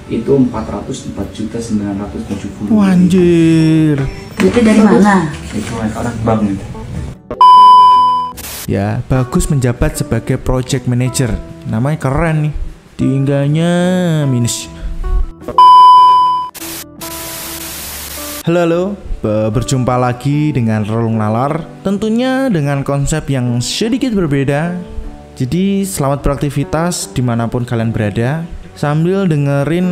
itu 404.970.000. Anjir. Duitnya dari mana? Itu anak bank itu. Ya, Bagus menjabat sebagai project manager. Namanya keren nih. Tinggalnya minus. Halo, berjumpa lagi dengan Relung Nalar. Tentunya dengan konsep yang sedikit berbeda. Jadi selamat beraktivitas dimanapun kalian berada, sambil dengerin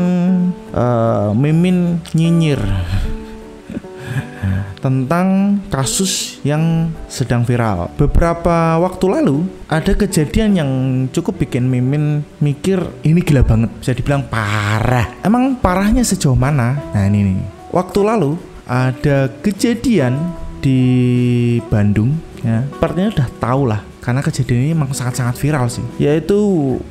Mimin nyinyir tentang kasus yang sedang viral. Beberapa waktu lalu ada kejadian yang cukup bikin Mimin mikir, ini gila banget, bisa dibilang parah. Emang parahnya sejauh mana? Nah ini nih. Waktu lalu ada kejadian di Bandung ya. Sepertinya udah tahu lah, karena kejadian ini memang sangat-sangat viral sih. Yaitu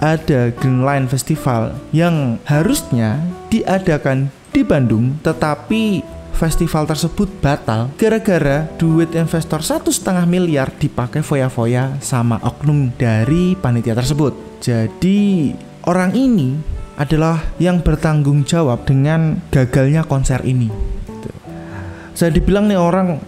ada Green Line Festival yang harusnya diadakan di Bandung, tetapi festival tersebut batal gara-gara duit investor 1,5 miliar dipakai foya-foya sama oknum dari panitia tersebut. Jadi orang ini adalah yang bertanggung jawab dengan gagalnya konser ini. Saya dibilang nih orang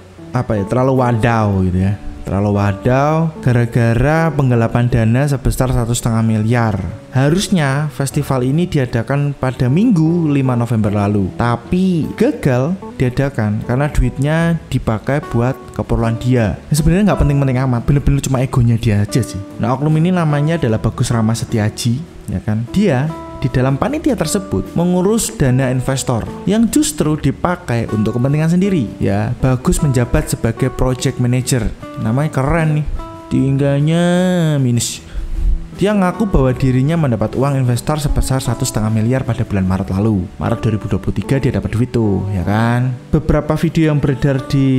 terlalu wadaw gitu ya. Terlalu wadaw gara-gara penggelapan dana sebesar 1,5 miliar. Harusnya festival ini diadakan pada Minggu 5 November lalu, tapi gagal diadakan karena duitnya dipakai buat keperluan dia. Sebenarnya nggak penting-penting amat, bener-bener cuma egonya dia aja sih. Nah, oknum ini namanya adalah Bagus Rama Setiaji, ya kan? Dia di dalam panitia tersebut mengurus dana investor yang justru dipakai untuk kepentingan sendiri. Ya, Bagus menjabat sebagai project manager. Namanya keren nih. Tinggalnya minus. Dia ngaku bahwa dirinya mendapat uang investor sebesar 1,5 miliar pada bulan Maret lalu. Maret 2023 dia dapat duit tuh, ya kan? Beberapa video yang beredar di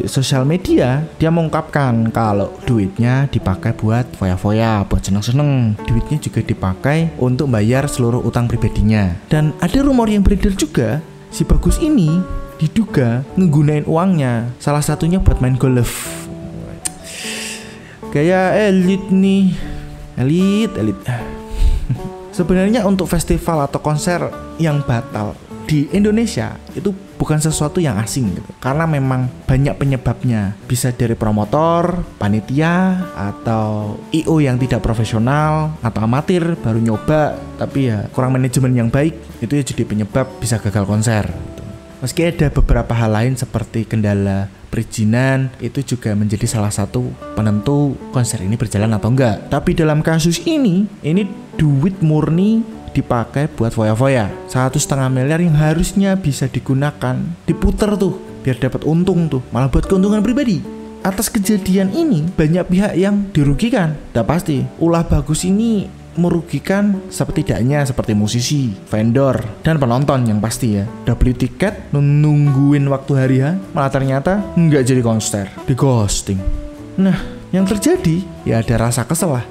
sosial media, dia mengungkapkan kalau duitnya dipakai buat foya-foya, buat seneng-seneng. Duitnya juga dipakai untuk bayar seluruh utang pribadinya. Dan ada rumor yang beredar juga, si Bagus ini diduga ngegunain uangnya salah satunya buat main golf. Kayak elit nih. Elit. Sebenarnya untuk festival atau konser yang batal di Indonesia itu bukan sesuatu yang asing gitu. Karena memang banyak penyebabnya. Bisa dari promotor, panitia, atau IO yang tidak profesional atau amatir baru nyoba tapi ya kurang manajemen yang baik, itu ya jadi penyebab bisa gagal konser gitu. Meski ada beberapa hal lain seperti kendala perizinan, itu juga menjadi salah satu penentu konser ini berjalan atau enggak. Tapi dalam kasus ini duit murni dipakai buat foya-foya. 1,5 miliar yang harusnya bisa digunakan, diputer tuh biar dapat untung tuh, malah buat keuntungan pribadi. Atas kejadian ini banyak pihak yang dirugikan. Dan pasti ulah Bagus ini merugikan setidaknya seperti musisi, vendor, dan penonton yang pasti ya. Udah beli tiket, nungguin waktu hari H, malah ternyata nggak jadi konser, di ghosting. Nah, yang terjadi ya ada rasa kesel,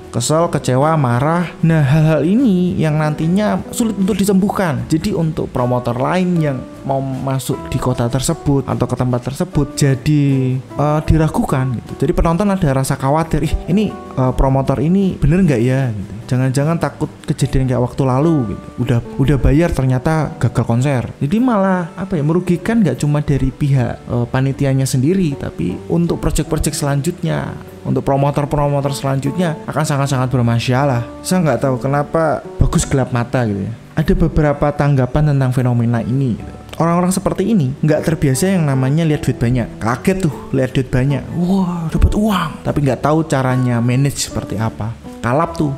kecewa, marah. Nah, hal-hal ini yang nantinya sulit untuk disembuhkan. Jadi untuk promotor lain yang mau masuk di kota tersebut atau ke tempat tersebut jadi diragukan gitu. Jadi penonton ada rasa khawatir, ini promotor ini bener nggak ya gitu. Jangan-jangan takut kejadian kayak waktu lalu gitu. Udah bayar ternyata gagal konser. Jadi malah merugikan nggak cuma dari pihak panitianya sendiri, tapi untuk project-project selanjutnya, untuk promotor-promotor selanjutnya akan sangat-sangat bermasalah. Saya nggak tahu kenapa Bagus gelap mata gitu ya. Ada beberapa tanggapan tentang fenomena ini gitu. Orang-orang seperti ini nggak terbiasa yang namanya lihat duit banyak. Kaget tuh lihat duit banyak, wah dapat uang, tapi nggak tahu caranya manage seperti apa. Kalap tuh,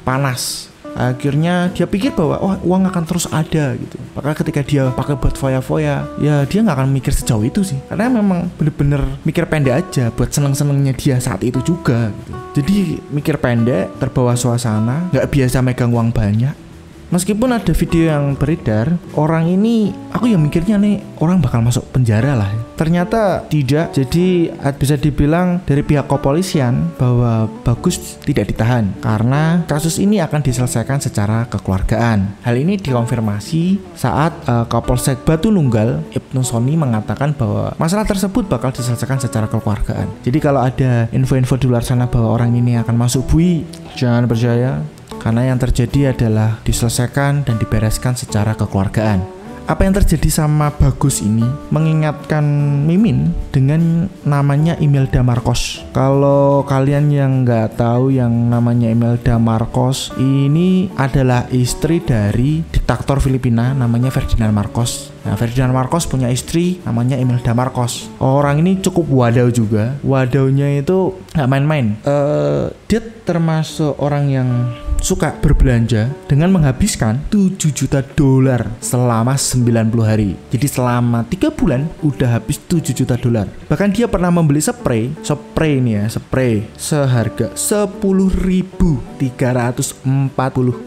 panas. Akhirnya dia pikir bahwa uang akan terus ada gitu. Maka ketika dia pakai buat foya-foya, ya dia nggak akan mikir sejauh itu sih. Karena memang bener-bener mikir pendek aja buat seneng-senengnya dia saat itu juga gitu. Jadi mikir pendek, terbawa suasana, nggak biasa megang uang banyak. Meskipun ada video yang beredar, orang ini, aku yang mikirnya nih, orang bakal masuk penjara lah. Ternyata tidak, jadi bisa dibilang dari pihak kepolisian bahwa Bagus tidak ditahan karena kasus ini akan diselesaikan secara kekeluargaan. Hal ini dikonfirmasi saat Kapolsek Batu Nunggal, Ibnu Soni mengatakan bahwa masalah tersebut bakal diselesaikan secara kekeluargaan. Jadi kalau ada info-info di luar sana bahwa orang ini akan masuk bui, jangan percaya. karena yang terjadi adalah diselesaikan dan dibereskan secara kekeluargaan. Apa yang terjadi sama Bagus ini mengingatkan Mimin dengan namanya Imelda Marcos. Kalau kalian yang nggak tahu yang namanya Imelda Marcos, ini adalah istri dari diktator Filipina namanya Ferdinand Marcos. Nah, Ferdinand Marcos punya istri namanya Imelda Marcos. Orang ini cukup wadaw juga. Wadawnya itu nggak main-main. Dia termasuk orang yang suka berbelanja dengan menghabiskan 7 juta dolar selama 90 hari. Jadi selama 3 bulan udah habis 7 juta dolar. Bahkan dia pernah membeli spray ini ya, spray seharga 10.340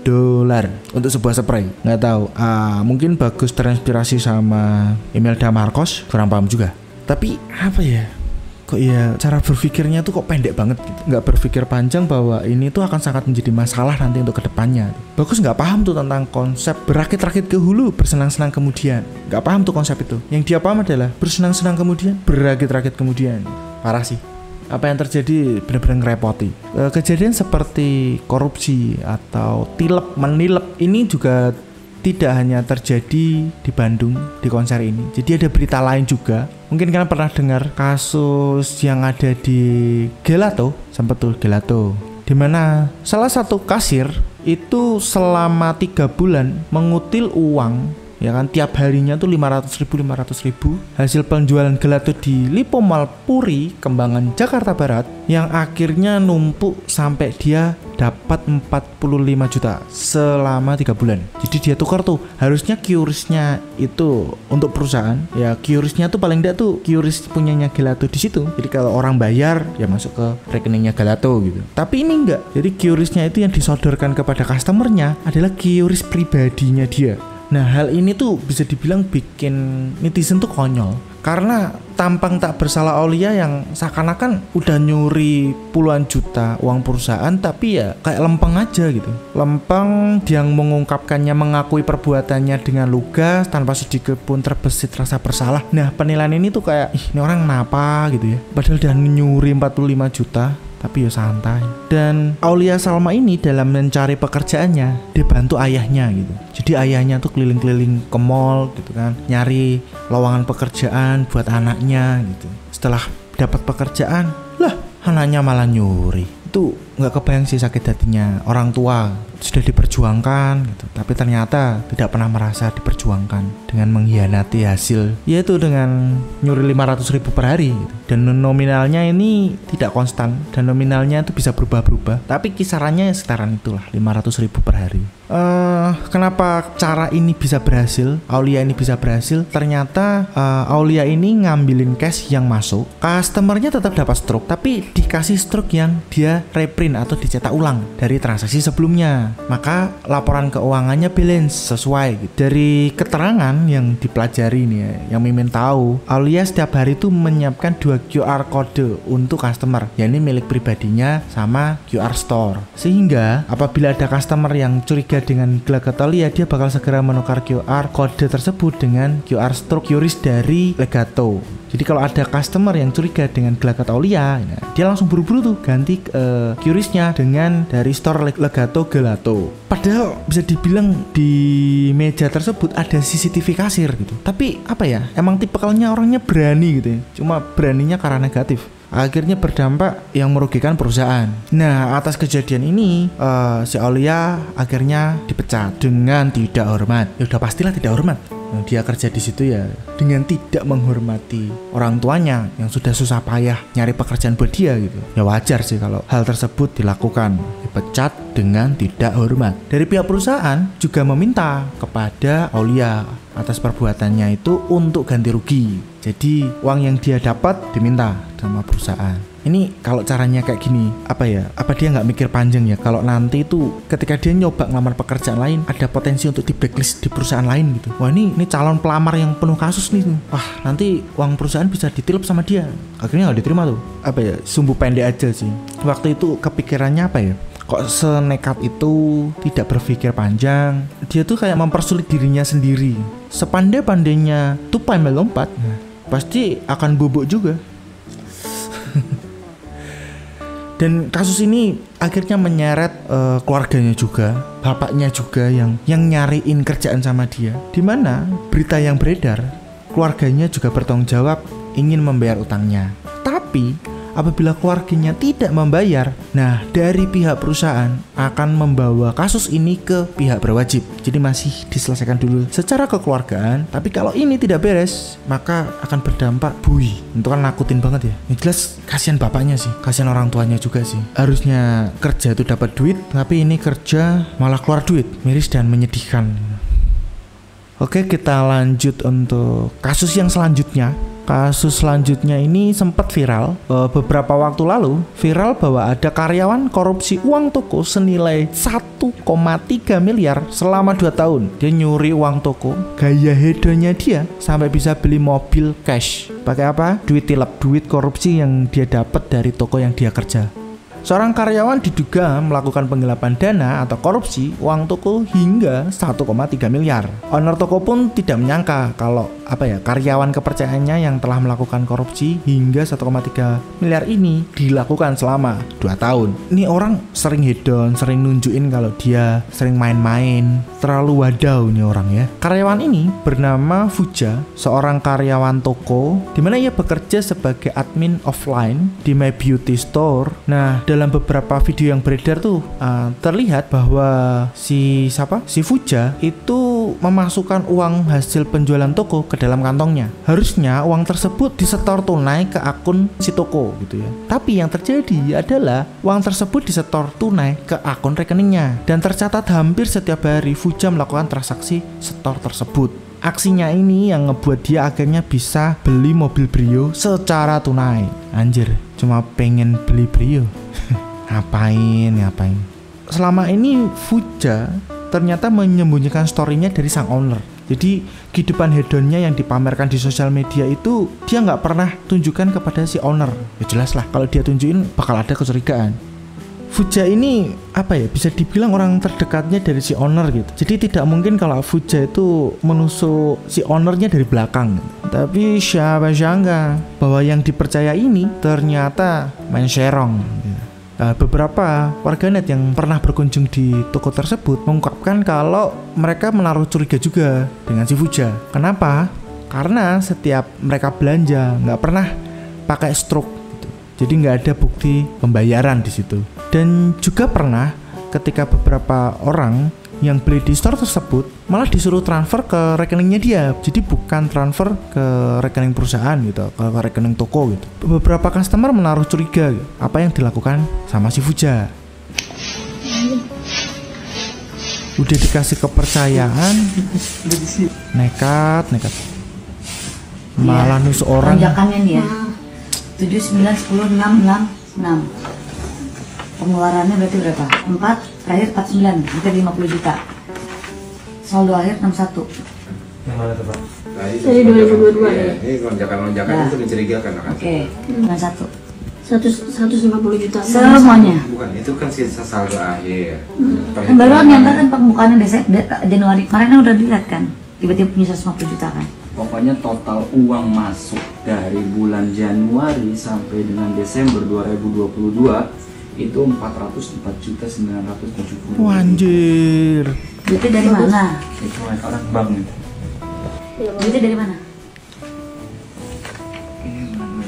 dolar untuk sebuah spray. Nggak tahu, mungkin Bagus terinspirasi sama Imelda Marcos, kurang paham juga. Tapi apa ya? Kok ya cara berpikirnya tuh kok pendek banget gitu. Nggak berpikir panjang bahwa ini tuh akan sangat menjadi masalah nanti untuk kedepannya. Bagus nggak paham tuh tentang konsep berakit-rakit ke hulu, bersenang-senang kemudian. Nggak paham tuh konsep itu. Yang dia paham adalah bersenang-senang kemudian, berakit-rakit kemudian. Parah sih. Apa yang terjadi benar-benar ngerepoti. Kejadian seperti korupsi atau menilep ini juga tidak hanya terjadi di Bandung di konser ini. Jadi ada berita lain juga. Mungkin kalian pernah dengar kasus yang ada di Gelato, di mana salah satu kasir itu selama 3 bulan mengutil uang, ya kan, tiap harinya tuh 500 ribu hasil penjualan gelato di Lipo Mall Puri, Kembangan, Jakarta Barat, yang akhirnya numpuk sampai dia dapat 45 juta selama 3 bulan. Jadi dia tukar tuh, harusnya QRIS-nya itu untuk perusahaan, ya QRIS-nya tuh paling enggak tuh QRIS punyanya Gelato di situ. Jadi kalau orang bayar ya masuk ke rekeningnya Gelato gitu. Tapi ini enggak. Jadi QRIS-nya itu yang disodorkan kepada customernya adalah QRIS pribadinya dia. Nah, hal ini tuh bisa dibilang bikin netizen tuh konyol. Karena tampang tak bersalah Aulia yang seakan-akan udah nyuri puluhan juta uang perusahaan, tapi ya kayak lempeng aja gitu. Lempeng, dia mengungkapkannya, mengakui perbuatannya dengan lugas tanpa sedikit pun terbesit rasa bersalah. Nah, penilaian ini tuh kayak, ini orang kenapa gitu ya. Padahal udah nyuri 45 juta. Tapi ya santai. Dan Aulia Salma ini dalam mencari pekerjaannya dibantu ayahnya gitu. Jadi ayahnya tuh keliling-keliling ke mall gitu kan, nyari lowongan pekerjaan buat anaknya gitu. Setelah dapat pekerjaan, lah anaknya malah nyuri. Itu nggak kebayang sih sakit hatinya orang tua. Sudah diperjuangkan gitu, tapi ternyata tidak pernah merasa diperjuangkan dengan mengkhianati hasil, yaitu dengan nyuri 500 ribu per hari gitu. Dan nominalnya ini tidak konstan, dan nominalnya itu bisa berubah-berubah, tapi kisarannya sekitaran itulah 500 ribu per hari. Kenapa cara ini bisa berhasil, Aulia ini bisa berhasil? Ternyata Aulia ini ngambilin cash yang masuk, customernya tetap dapat stroke, tapi dikasih stroke yang dia reprint atau dicetak ulang dari transaksi sebelumnya. Maka laporan keuangannya balance sesuai gitu. Dari keterangan yang dipelajari nih ya, yang Mimin tahu, Aulia setiap hari itu menyiapkan 2 QR code untuk customer, yakni milik pribadinya sama QR store. Sehingga apabila ada customer yang curiga dengan gelagat Aulia, dia bakal segera menukar QR code tersebut dengan QR store QRIS dari Legato. Jadi kalau ada customer yang curiga dengan gelagat Aulia, nah, dia langsung buru-buru tuh ganti QRIS-nya dengan dari store Legato Gelato. Padahal bisa dibilang di meja tersebut ada CCTV kasir gitu. Tapi apa ya, emang tipikalnya orangnya berani gitu ya. Cuma beraninya karena negatif. Akhirnya berdampak yang merugikan perusahaan. Nah, atas kejadian ini si Aulia akhirnya dipecat dengan tidak hormat. Ya udah pastilah tidak hormat. Dia kerja di situ ya dengan tidak menghormati orang tuanya yang sudah susah payah nyari pekerjaan buat dia gitu. Ya wajar sih kalau hal tersebut dilakukan. Dipecat dengan tidak hormat. Dari pihak perusahaan juga meminta kepada Aulia atas perbuatannya itu untuk ganti rugi. Jadi uang yang dia dapat diminta sama perusahaan. Ini kalau caranya kayak gini, apa ya? Apa dia nggak mikir panjang ya? Kalau nanti itu ketika dia nyoba ngelamar pekerjaan lain, ada potensi untuk di blacklist di perusahaan lain gitu. Wah, ini calon pelamar yang penuh kasus nih. Wah, nanti uang perusahaan bisa ditilep sama dia. Akhirnya nggak diterima tuh. Apa ya? Sumbu pendek aja sih. Waktu itu kepikirannya apa ya? Kok senekat itu, tidak berpikir panjang. Dia tuh kayak mempersulit dirinya sendiri. Sepandai-pandainya tupai melompat, pasti akan bobok juga. Dan kasus ini akhirnya menyeret keluarganya juga, bapaknya juga yang nyariin kerjaan sama dia. Dimana berita yang beredar, keluarganya juga bertanggung jawab ingin membayar utangnya. Tapi apabila keluarganya tidak membayar, nah dari pihak perusahaan akan membawa kasus ini ke pihak berwajib. Jadi masih diselesaikan dulu secara kekeluargaan. Tapi kalau ini tidak beres, maka akan berdampak bui. Itu kan nakutin banget ya. Yang jelas kasihan bapaknya sih, kasihan orang tuanya juga sih. Harusnya kerja itu dapat duit, tapi ini kerja malah keluar duit. Miris dan menyedihkan. Oke, kita lanjut untuk kasus yang selanjutnya. Kasus selanjutnya ini sempat viral beberapa waktu lalu. Viral bahwa ada karyawan korupsi uang toko senilai 1,3 miliar selama 2 tahun. Dia nyuri uang toko, gaya hedonnya dia sampai bisa beli mobil cash. Pakai apa? Duit tilep, duit korupsi yang dia dapat dari toko yang dia kerja. Seorang karyawan diduga melakukan penggelapan dana atau korupsi uang toko hingga 1,3 miliar. Owner toko pun tidak menyangka kalau karyawan kepercayaannya yang telah melakukan korupsi hingga 1,3 miliar ini dilakukan selama 2 tahun. Ini orang sering hedon, sering nunjukin kalau dia sering main-main, terlalu wadaw nih orang ya. Karyawan ini bernama Fuja, seorang karyawan toko di mana ia bekerja sebagai admin offline di My Beauty Store. Nah, dalam beberapa video yang beredar tuh terlihat bahwa si Fuja itu memasukkan uang hasil penjualan toko ke dalam kantongnya. Harusnya uang tersebut disetor tunai ke akun si toko gitu ya. Tapi yang terjadi adalah uang tersebut disetor tunai ke akun rekeningnya dan tercatat hampir setiap hari Fuja melakukan transaksi setor tersebut. Aksinya ini yang ngebuat dia akhirnya bisa beli mobil Brio secara tunai. Anjir, cuma pengen beli Brio. Ngapain? Selama ini Fuja ternyata menyembunyikan story-nya dari sang owner. Jadi kehidupan hedonnya yang dipamerkan di sosial media itu dia nggak pernah tunjukkan kepada si owner. Ya jelas lah, kalau dia tunjukin bakal ada kecurigaan. Fuja ini bisa dibilang orang terdekatnya dari si owner gitu. Jadi tidak mungkin kalau Fuja itu menusuk si ownernya dari belakang. Tapi siapa sangka bahwa yang dipercaya ini ternyata main serong gitu. Beberapa warganet yang pernah berkunjung di toko tersebut mengungkapkan kalau mereka menaruh curiga juga dengan si Fuja. Kenapa? Karena setiap mereka belanja nggak pernah pakai stroke gitu. Jadi nggak ada bukti pembayaran di situ. Dan juga pernah ketika beberapa orang yang beli di store tersebut malah disuruh transfer ke rekeningnya dia. Jadi bukan transfer ke rekening perusahaan gitu, ke rekening toko gitu. Beberapa customer menaruh curiga gitu, apa yang dilakukan sama si Fuja. Udah dikasih kepercayaan, nekat. Malah nusuk orang. Lonjakannya nih ya. 7, 9, 10, 6. Pengeluarannya berarti berapa? 4, terakhir 49, hampir 50 juta. Saldo akhir 61. Yang mana tuh Pak? Dari 2022 ya. Ini lonjakan-lonjakan itu mencurigakan kan? Oke, 91. 150 juta Semuanya. Bukan, itu kan sisa saldo akhir. Kan baru nyatakan pembukaannya Januari. Kemarin kan udah dilihat kan. Tiba-tiba punya 150 juta kan. Pokoknya total uang masuk dari bulan Januari sampai dengan Desember 2022 itu 404.970.000. Anjir. Duitnya dari mana? Itu orang bank itu. Duitnya dari mana?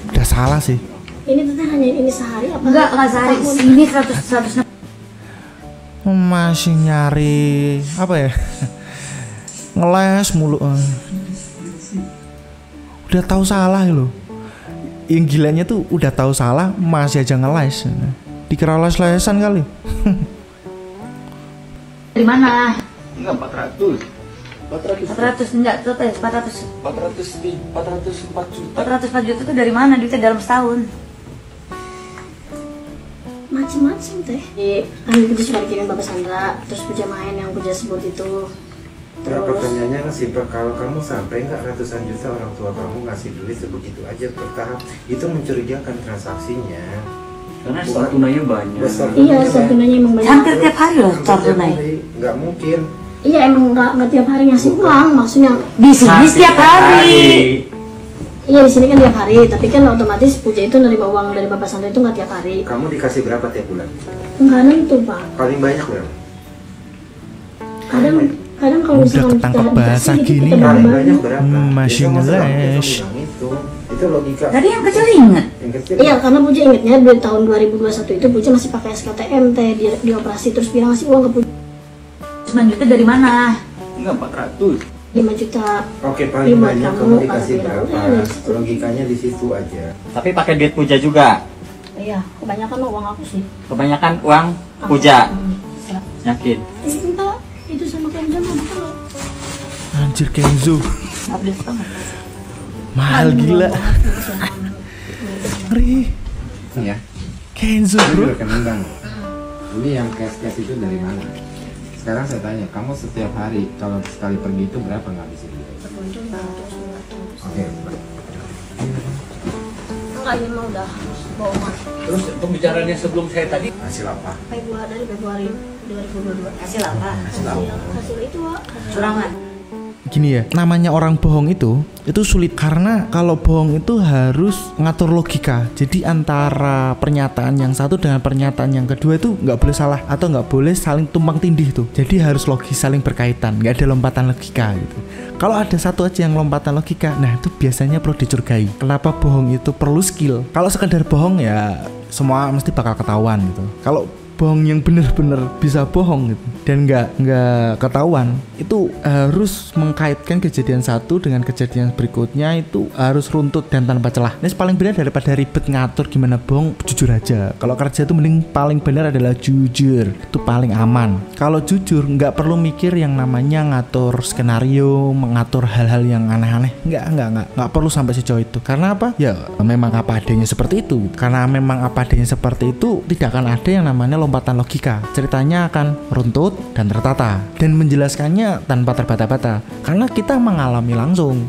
Udah salah sih. Ini tuh hanya ini sehari apa? Enggak sehari. Ini 100. Masih nyari ngeles mulu. Udah tahu salah loh. Yang gilanya tuh udah tahu salah masih aja ngeles. Dikira les-lesan kali. Dari mana? Enggak 400 enggak, total 400. 404 juta. 404 juta itu dari mana duitnya dalam setahun? Macem-macem teh. Ambil Puja sudah dikirim Bapak Sandra, terus Puja main yang Puja sebut itu. Nah, pertanyaannya kan simpel, kalau kamu sampai nggak ratusan juta orang tua kamu ngasih duit sebegitu aja bertahap, itu mencurigakan transaksinya. Karena store tunainya banyak. Iya, store tunainya emang banyak. Hampir tiap hari loh store tunai. Nggak mungkin. Iya, emang nggak tiap hari ngasih uang, maksudnya Di sini setiap hari. Iya di sini kan tiap hari, tapi kan otomatis Puja itu nerima uang dari Bapak Sandra itu nggak tiap hari. Kamu dikasih berapa tiap bulan? Enggak nentu Pak. Paling banyak berapa? Kadang kalau Udah misalkan ketangkep kita bahasa dikasih gitu, gini, kita Paling balik. banyak berapa? Masih Besok masa kamu ngeles. bilang itu logika. Tadi yang kecil inget. Yang kecil. Iya, karena Puja ingetnya di tahun 2021 itu Puja masih pakai SKTM teh di operasi, terus bilang ngasih uang ke Puja 9 juta dari mana? Enggak, 400. 5 juta. Oke, paling Iya, buat banyak kamu, kamu dikasih kalau berapa? bilang, udah, Logikanya di situ aja. Tapi pakai duit Puja juga. Iya, kebanyakan uang aku sih. Kebanyakan uang Puja. Bisa. Yakin. Enggak, itu sama Kenzo mah kalau Anjir Kenzo, Update banget. mahal gila. Ngeri. Ya. Kenzo Ini bro. rekening bang. Ini yang cash itu dari mana? Sekarang saya tanya, kamu setiap hari kalau sekali pergi itu berapa ngabisin? Oke. enggak ini mah udah bohong. Terus pembicaraannya sebelum saya tadi Hasil apa? Februari 2022. Hasil apa? Hasil itu Wak. Curangan. Gini ya, namanya orang bohong itu sulit karena kalau bohong itu harus ngatur logika. Jadi antara pernyataan yang satu dengan pernyataan yang kedua itu nggak boleh salah atau nggak boleh saling tumpang tindih tuh. Jadi harus logis, saling berkaitan, nggak ada lompatan logika gitu. Kalau ada satu aja yang lompatan logika, nah itu biasanya perlu dicurigai. Kenapa bohong itu perlu skill? Kalau sekedar bohong ya semua mesti bakal ketahuan gitu. Kalau bohong yang bener-bener bisa bohong gitu dan nggak ketahuan, itu harus mengkaitkan kejadian satu dengan kejadian berikutnya, itu harus runtut dan tanpa celah. Ini paling benar daripada ribet ngatur gimana bohong, jujur aja. Kalau kerja itu mending paling benar adalah jujur, itu paling aman. Kalau jujur nggak perlu mikir yang namanya ngatur skenario, mengatur hal-hal yang aneh-aneh, nggak perlu sampai sejauh itu. Karena apa? Ya memang apa adanya seperti itu. Karena memang apa adanya seperti itu, tidak akan ada yang namanya lompatan logika. Ceritanya akan runtut dan tertata dan menjelaskannya tanpa terbata-bata karena kita mengalami langsung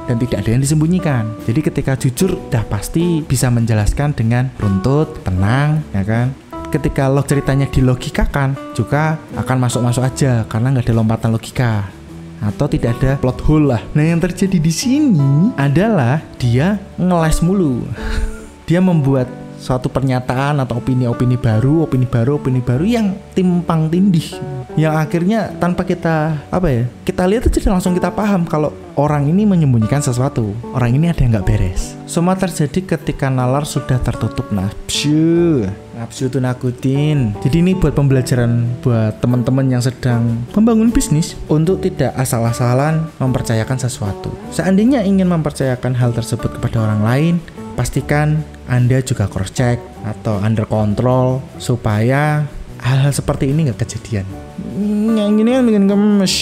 dan tidak ada yang disembunyikan. Jadi ketika jujur dah pasti bisa menjelaskan dengan runtut, tenang, ya kan? Ketika ceritanya dilogikakan juga akan masuk-masuk aja karena nggak ada lompatan logika atau tidak ada plot hole lah. Nah yang terjadi di sini adalah dia ngeles mulu. Dia membuat suatu pernyataan atau opini baru yang timpang tindih, yang akhirnya tanpa kita lihat aja langsung kita paham kalau orang ini menyembunyikan sesuatu, orang ini ada yang nggak beres. Semua terjadi ketika nalar sudah tertutup nafsu itu nakutin. Jadi ini buat pembelajaran buat teman-teman yang sedang membangun bisnis untuk tidak asal-asalan mempercayakan sesuatu. Seandainya ingin mempercayakan hal tersebut kepada orang lain, pastikan Anda juga cross check atau under control supaya hal-hal seperti ini nggak kejadian. Yang gini kan bikin gemes.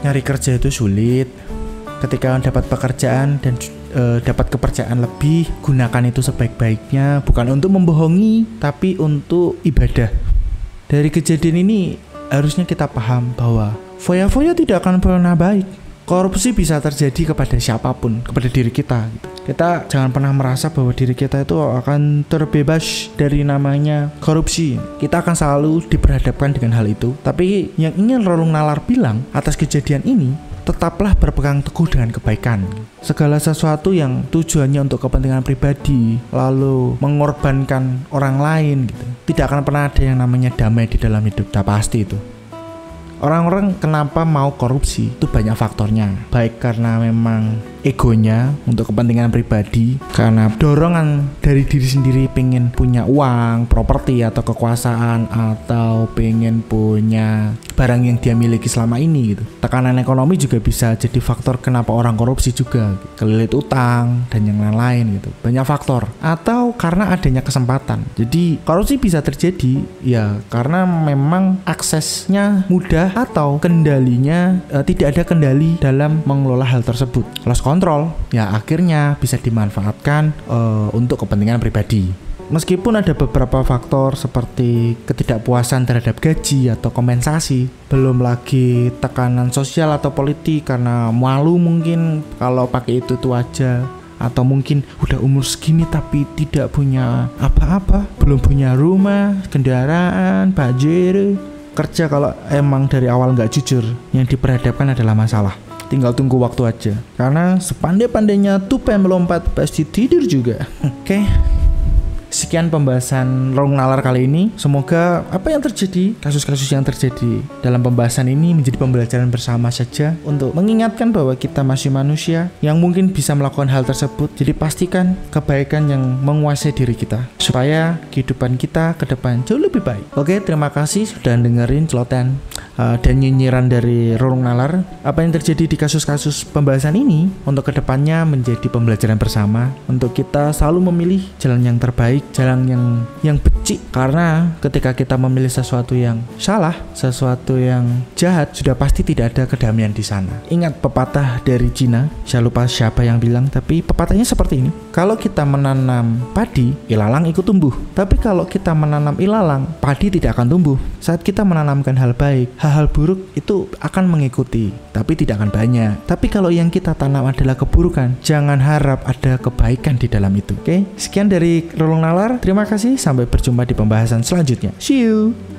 Nyari kerja itu sulit. Ketika dapat pekerjaan dan dapat kepercayaan lebih, gunakan itu sebaik-baiknya, bukan untuk membohongi tapi untuk ibadah. Dari kejadian ini harusnya kita paham bahwa foya-foya tidak akan pernah baik. Korupsi bisa terjadi kepada siapapun, kepada diri kita gitu. Kita jangan pernah merasa bahwa diri kita itu akan terbebas dari namanya korupsi. Kita akan selalu diperhadapkan dengan hal itu. Tapi yang ingin Rolong Nalar bilang atas kejadian ini, tetaplah berpegang teguh dengan kebaikan. Segala sesuatu yang tujuannya untuk kepentingan pribadi lalu mengorbankan orang lain gitu, tidak akan pernah ada yang namanya damai di dalam hidup. Dah pasti itu. Orang-orang kenapa mau korupsi itu banyak faktornya, baik karena memang egonya untuk kepentingan pribadi, karena dorongan dari diri sendiri pengen punya uang, properti atau kekuasaan, atau pengen punya barang yang dia miliki selama ini gitu. Tekanan ekonomi juga bisa jadi faktor kenapa orang korupsi juga, kelilit utang dan yang lain-lain gitu. Banyak faktor, atau karena adanya kesempatan. Jadi korupsi bisa terjadi ya karena memang aksesnya mudah atau kendalinya tidak ada kendali dalam mengelola hal tersebut. Lost control ya akhirnya bisa dimanfaatkan untuk kepentingan pribadi. Meskipun ada beberapa faktor seperti ketidakpuasan terhadap gaji atau kompensasi, belum lagi tekanan sosial atau politik karena malu mungkin kalau pakai itu aja, atau mungkin udah umur segini tapi tidak punya apa-apa, belum punya rumah, kendaraan, budget. Kerja kalau emang dari awal nggak jujur, yang diperhadapkan adalah masalah. tinggal tunggu waktu aja. Karena sepandai-pandainya tupai melompat pasti tidur juga. Oke. Sekian pembahasan Relung Nalar kali ini. Semoga apa yang terjadi, kasus-kasus yang terjadi dalam pembahasan ini menjadi pembelajaran bersama saja untuk mengingatkan bahwa kita masih manusia yang mungkin bisa melakukan hal tersebut. Jadi pastikan kebaikan yang menguasai diri kita supaya kehidupan kita ke depan jauh lebih baik. Oke, terima kasih sudah dengerin celotehan dan nyinyiran dari Relung Nalar. Apa yang terjadi di kasus-kasus pembahasan ini untuk kedepannya menjadi pembelajaran bersama untuk kita selalu memilih jalan yang terbaik, jalan yang becik. Karena ketika kita memilih sesuatu yang salah, sesuatu yang jahat, sudah pasti tidak ada kedamaian di sana. Ingat pepatah dari Cina, saya lupa siapa yang bilang, tapi pepatahnya seperti ini: kalau kita menanam padi, ilalang ikut tumbuh. Tapi kalau kita menanam ilalang, padi tidak akan tumbuh. Saat kita menanamkan hal baik, hal-hal buruk itu akan mengikuti, tapi tidak akan banyak. Tapi kalau yang kita tanam adalah keburukan, jangan harap ada kebaikan di dalam itu. Oke, sekian dari Relung Nalar. Terima kasih, sampai berjumpa di pembahasan selanjutnya. See you.